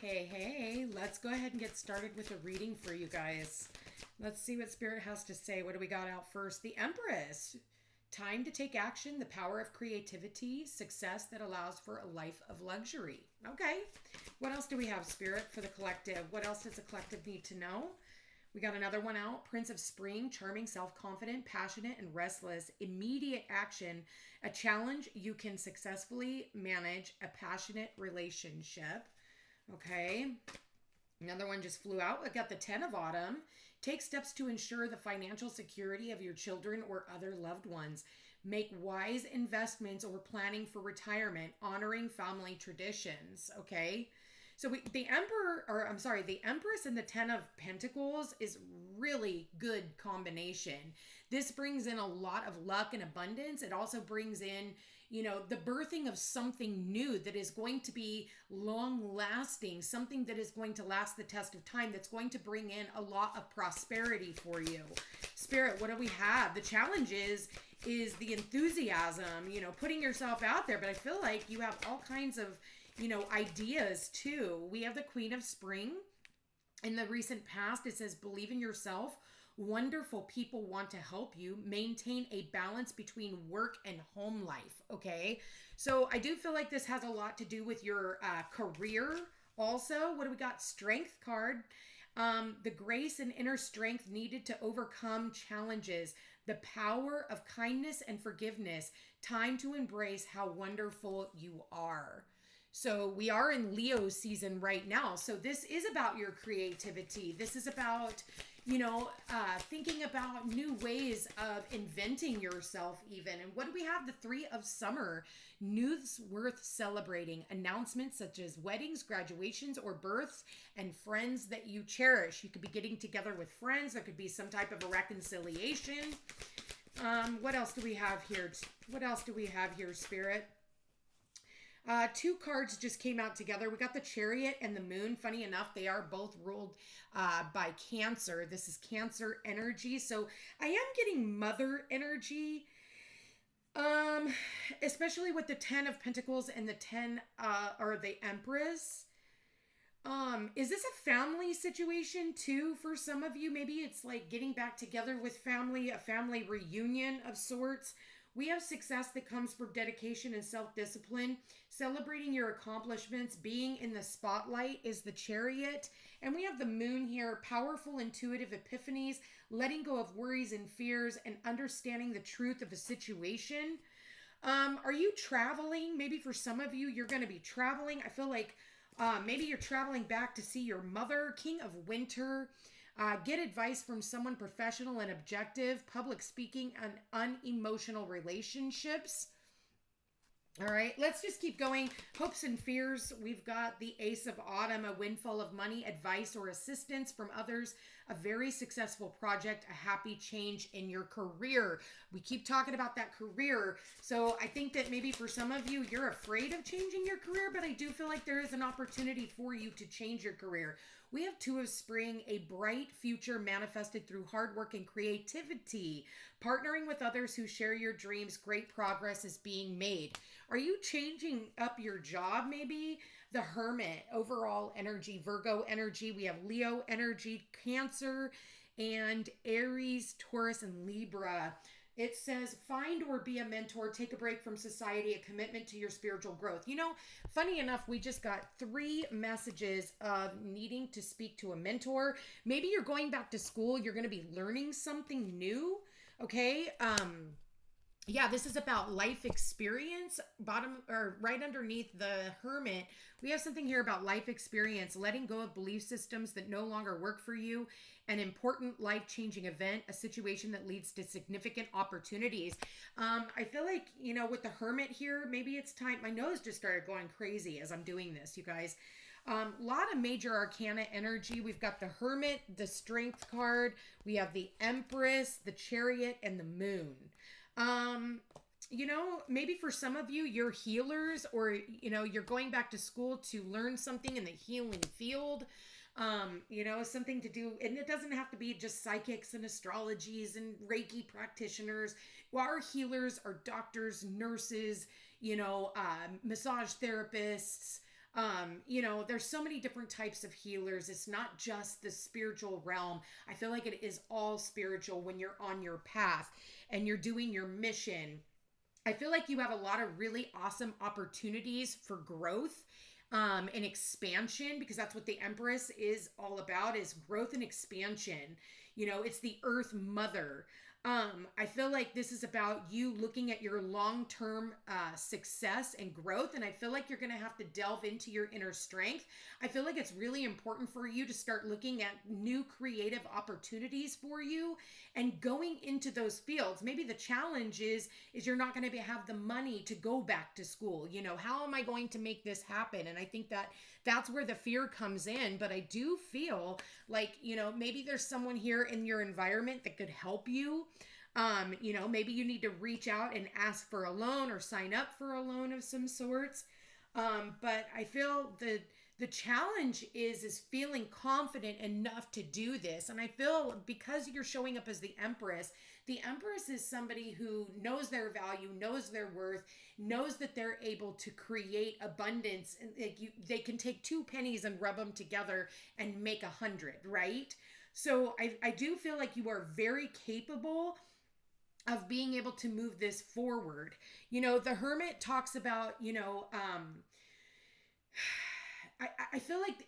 Hey, let's go ahead and get started with a reading for you guys. Let's see what Spirit has to say. What do we got out first? The Empress. Time to take action, the power of creativity, success that allows for a life of luxury. Okay. What else do we have, Spirit, for the collective? What else does the collective need to know? We got another one out. Prince of Spring, charming, self-confident, passionate, and restless. Immediate action, a challenge you can successfully manage, a passionate relationship. Okay. Another one just flew out. I got the 10 of Autumn. Take steps to ensure the financial security of your children or other loved ones. Make wise investments or planning for retirement, honoring family traditions. Okay. So the Empress and the 10 of Pentacles is really good combination. This brings in a lot of luck and abundance. It also brings in, the birthing of something new that is going to be long lasting, something that is going to last the test of time, that's going to bring in a lot of prosperity for you. Spirit, what do we have? The challenge is the enthusiasm, putting yourself out there. But I feel like you have all kinds of ideas too. We have the Queen of Spring. In the recent past, it says, believe in yourself. Wonderful people want to help you. Maintain a balance between work and home life. Okay. So I do feel like this has a lot to do with your career also. What do we got? Strength card. The grace and inner strength needed to overcome challenges. The power of kindness and forgiveness. Time to embrace how wonderful you are. So we are in Leo season right now. So this is about your creativity. This is about, thinking about new ways of inventing yourself even. And what do we have? The 3 of Summer. News worth celebrating. Announcements such as weddings, graduations, or births, and friends that you cherish. You could be getting together with friends. There could be some type of a reconciliation. What else do we have here? Spirit? 2 cards just came out together. We got the Chariot and the Moon. Funny enough, they are both ruled by Cancer. This is Cancer energy. So I am getting mother energy, especially with the 10 of Pentacles and the 10 or the Empress. Is this a family situation too for some of you? Maybe it's like getting back together with family, a family reunion of sorts. We have success that comes from dedication and self-discipline. Celebrating your accomplishments, being in the spotlight is the Chariot. And we have the Moon here, powerful, intuitive epiphanies, letting go of worries and fears, and understanding the truth of a situation. Are you traveling? Maybe for some of you, you're going to be traveling. I feel like maybe you're traveling back to see your mother. King of Winter. Get advice from someone professional and objective. Public speaking and unemotional relationships. All right, let's just keep going. Hopes and fears. We've got the Ace of Autumn, a windfall of money, advice or assistance from others, a very successful project, a happy change in your career. We keep talking about that career. So I think that maybe for some of you, you're afraid of changing your career, but I do feel like there is an opportunity for you to change your career. We have 2 of Spring, a bright future manifested through hard work and creativity. Partnering with others who share your dreams, great progress is being made. Are you changing up your job maybe? The Hermit, overall energy, Virgo energy. We have Leo energy, Cancer, and Aries, Taurus, and Libra. It says, find or be a mentor, take a break from society, a commitment to your spiritual growth. Funny enough, we just got 3 messages of needing to speak to a mentor. Maybe you're going back to school. You're going to be learning something new. Okay. Yeah, this is about life experience. Bottom or right underneath the Hermit, we have something here about life experience, letting go of belief systems that no longer work for you, an important life-changing event, a situation that leads to significant opportunities. I feel like, with the Hermit here, maybe it's time. My nose just started going crazy as I'm doing this, you guys. A lot of major arcana energy. We've got the Hermit, the Strength card. We have the Empress, the Chariot, and the Moon. Maybe for some of you, you're healers, or, you're going back to school to learn something in the healing field. Something to do, and it doesn't have to be just psychics and astrologies and Reiki practitioners. Our healers are doctors, nurses, massage therapists, There's so many different types of healers. It's not just the spiritual realm. I feel like it is all spiritual when you're on your path and you're doing your mission. I feel like you have a lot of really awesome opportunities for growth and expansion, because that's what the Empress is all about, is growth and expansion. It's the Earth Mother. I feel like this is about you looking at your long-term success and growth, and I feel like you're going to have to delve into your inner strength. I feel like it's really important for you to start looking at new creative opportunities for you and going into those fields. Maybe the challenge is you're not going to have the money to go back to school. How am I going to make this happen? And I think that's where the fear comes in. But I do feel like, maybe there's someone here in your environment that could help you. Maybe you need to reach out and ask for a loan or sign up for a loan of some sorts. But I feel the challenge is feeling confident enough to do this. And I feel because you're showing up as the Empress is somebody who knows their value, knows their worth, knows that they're able to create abundance. And they can take 2 pennies and rub them together and make 100, right? So I do feel like you are very capable of being able to move this forward. The Hermit talks about, I feel like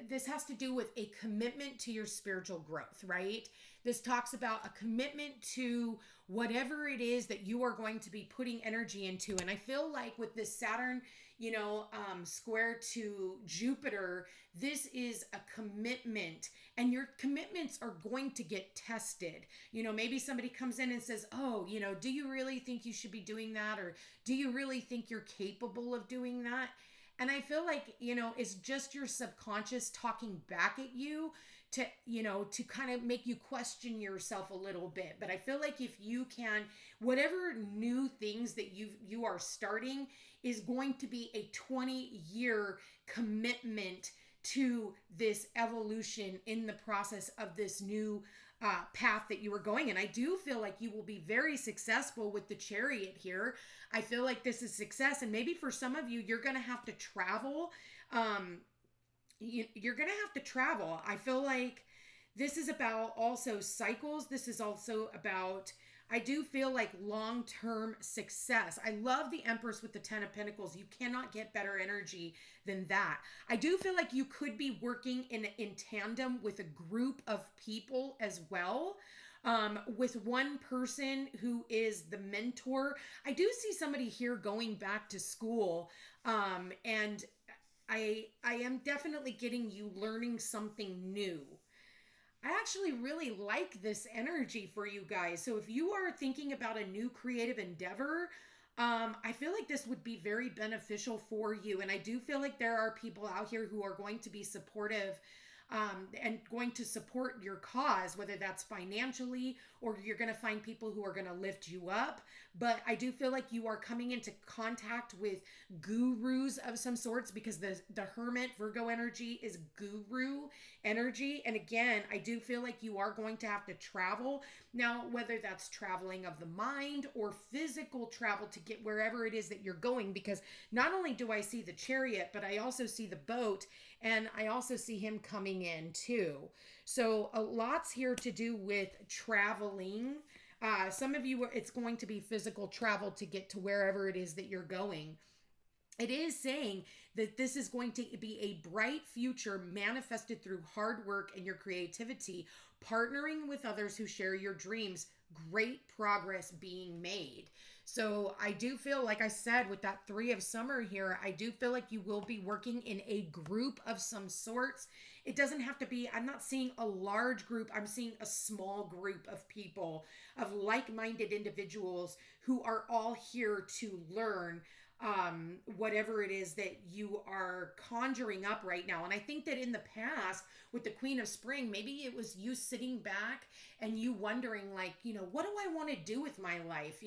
this has to do with a commitment to your spiritual growth, right? This talks about a commitment to whatever it is that you are going to be putting energy into. And I feel like with this Saturn, square to Jupiter, this is a commitment, and your commitments are going to get tested. Maybe somebody comes in and says, oh, do you really think you should be doing that? Or do you really think you're capable of doing that? And I feel like, it's just your subconscious talking back at you to kind of make you question yourself a little bit. But I feel like if you can, whatever new things that you are starting is going to be a 20-year commitment to this evolution in the process of this new path that you are going. And I do feel like you will be very successful with the Chariot here. I feel like this is success. And maybe for some of you, you're going to have to travel. You're going to have to travel. I feel like this is about also cycles. This is also about, I do feel like long-term success. I love the Empress with the 10 of Pentacles. You cannot get better energy than that. I do feel like you could be working in tandem with a group of people as well. With one person who is the mentor. I do see somebody here going back to school. And I am definitely getting you learning something new. I actually really like this energy for you guys. So if you are thinking about a new creative endeavor, I feel like this would be very beneficial for you. And I do feel like there are people out here who are going to be supportive and going to support your cause, whether that's financially or you're going to find people who are going to lift you up. But I do feel like you are coming into contact with gurus of some sorts, because the Hermit Virgo energy is guru energy. And again, I do feel like you are going to have to travel. Now, whether that's traveling of the mind or physical travel to get wherever it is that you're going, because not only do I see the Chariot, but I also see the boat, and I also see him coming in too. So a lot's here to do with traveling. Some of you, it's going to be physical travel to get to wherever it is that you're going. It is saying that this is going to be a bright future manifested through hard work and your creativity, partnering with others who share your dreams, great progress being made. So I do feel, like I said, with that 3 of Summer here, I do feel like you will be working in a group of some sorts. It doesn't have to be, I'm not seeing a large group. I'm seeing a small group of people, of like-minded individuals who are all here to learn whatever it is that you are conjuring up right now. And I think that in the past with the Queen of Spring, maybe it was you sitting back and you wondering, like, what do I want to do with my life?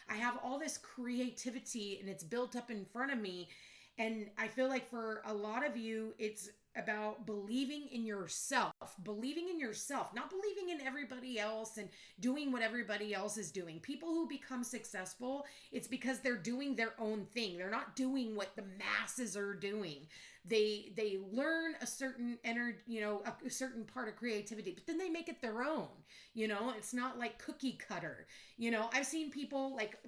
I have all this creativity and it's built up in front of me. And I feel like for a lot of you, it's about believing in yourself, not believing in everybody else and doing what everybody else is doing. People who become successful, it's because they're doing their own thing. They're not doing what the masses are doing. They learn a certain a certain part of creativity, but then they make it their own. It's not like cookie cutter. I've seen people like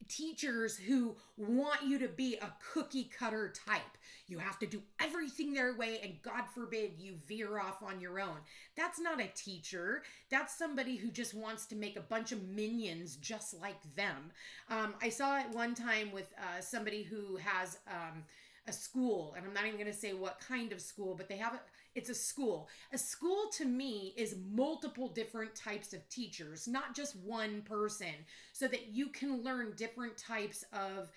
teachers who want you to be a cookie cutter type. You have to do everything their way, and God forbid you veer off on your own. That's not a teacher. That's somebody who just wants to make a bunch of minions just like them. I saw it one time with somebody who has a school, and I'm not even going to say what kind of school, but they have it's a school. A school to me is multiple different types of teachers, not just one person, so that you can learn different types of,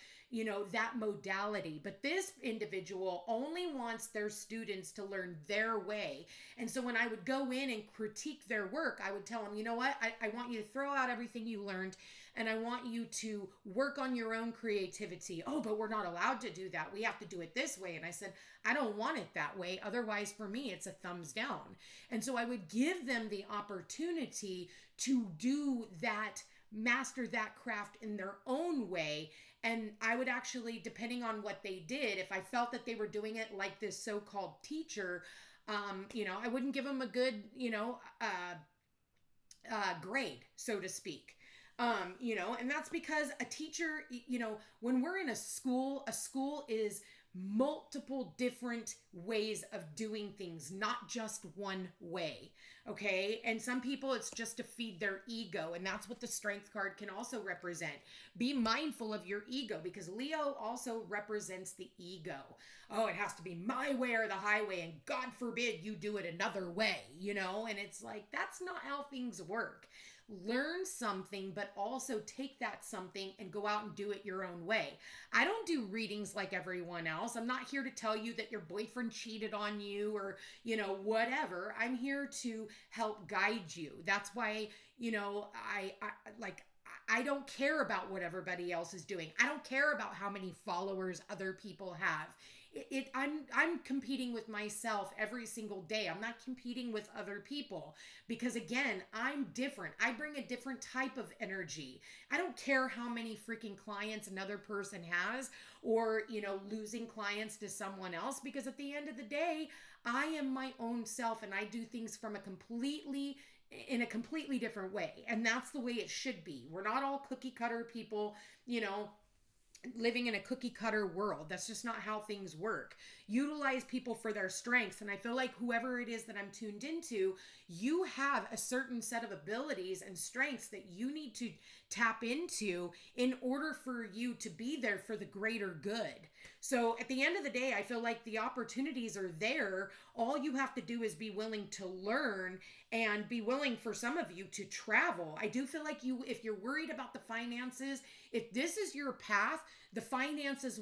that modality. But this individual only wants their students to learn their way. And so when I would go in and critique their work, I would tell them, you know what, I want you to throw out everything you learned, and I want you to work on your own creativity. Oh, but we're not allowed to do that. We have to do it this way. And I said, I don't want it that way. Otherwise, for me, it's a thumbs down. And so I would give them the opportunity to do that, master that craft in their own way. And I would actually, depending on what they did, if I felt that they were doing it like this so-called teacher, I wouldn't give them a good, grade, so to speak. And that's because a teacher, when we're in a school is multiple different ways of doing things, not just one way. Okay. And some people, it's just to feed their ego. And that's what the strength card can also represent. Be mindful of your ego, because Leo also represents the ego. Oh, it has to be my way or the highway, and God forbid you do it another way, and it's like, that's not how things work. Learn something, but also take that something and go out and do it your own way. I don't do readings like everyone else. I'm not here to tell you that your boyfriend cheated on you or, whatever. I'm here to help guide you. That's why, I don't care about what everybody else is doing. I don't care about how many followers other people have. I'm competing with myself every single day. I'm not competing with other people, because again, I'm different. I bring a different type of energy. I don't care how many freaking clients another person has, or, losing clients to someone else, because at the end of the day, I am my own self, and I do things in a completely different way. And that's the way it should be. We're not all cookie cutter people, living in a cookie cutter world. That's just not how things work. Utilize people for their strengths. And I feel like whoever it is that I'm tuned into, you have a certain set of abilities and strengths that you need to tap into in order for you to be there for the greater good. So at the end of the day, I feel like the opportunities are there. All you have to do is be willing to learn, and be willing, for some of you, to travel. I do feel like if you're worried about the finances, if this is your path, the finances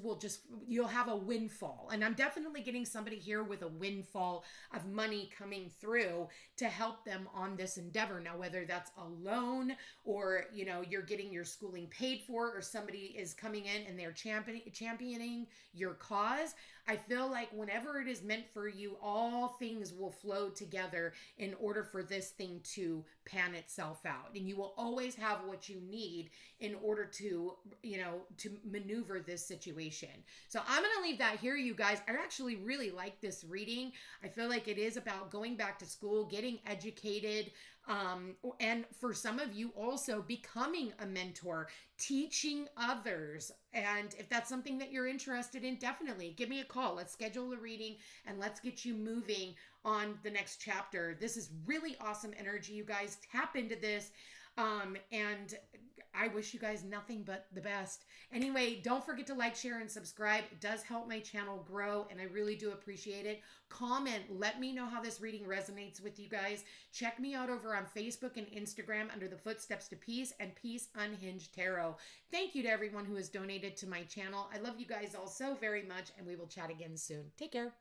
you'll have a windfall. And I'm definitely getting somebody here with a windfall of money coming through to help them on this endeavor. Now, whether that's a loan, or, you're getting your schooling paid for, or somebody is coming in and they're championing your cause, I feel like whenever it is meant for you, all things will flow together in order for this thing to pan itself out. And you will always have what you need in order to, to maneuver this situation. So I'm going to leave that here, you guys. I actually really like this reading. I feel like it is about going back to school, getting educated, and for some of you also becoming a mentor, teaching others. And if that's something that you're interested in, definitely give me a call. Let's schedule a reading and let's get you moving on the next chapter. This is really awesome energy, you guys. Tap into this. And I wish you guys nothing but the best. Anyway, don't forget to like, share, and subscribe. It does help my channel grow, and I really do appreciate it. Comment, let me know how this reading resonates with you guys. Check me out over on Facebook and Instagram under the Footsteps to Peace and Peace Unhinged Tarot. Thank you to everyone who has donated to my channel. I love you guys all so very much, and we will chat again soon. Take care.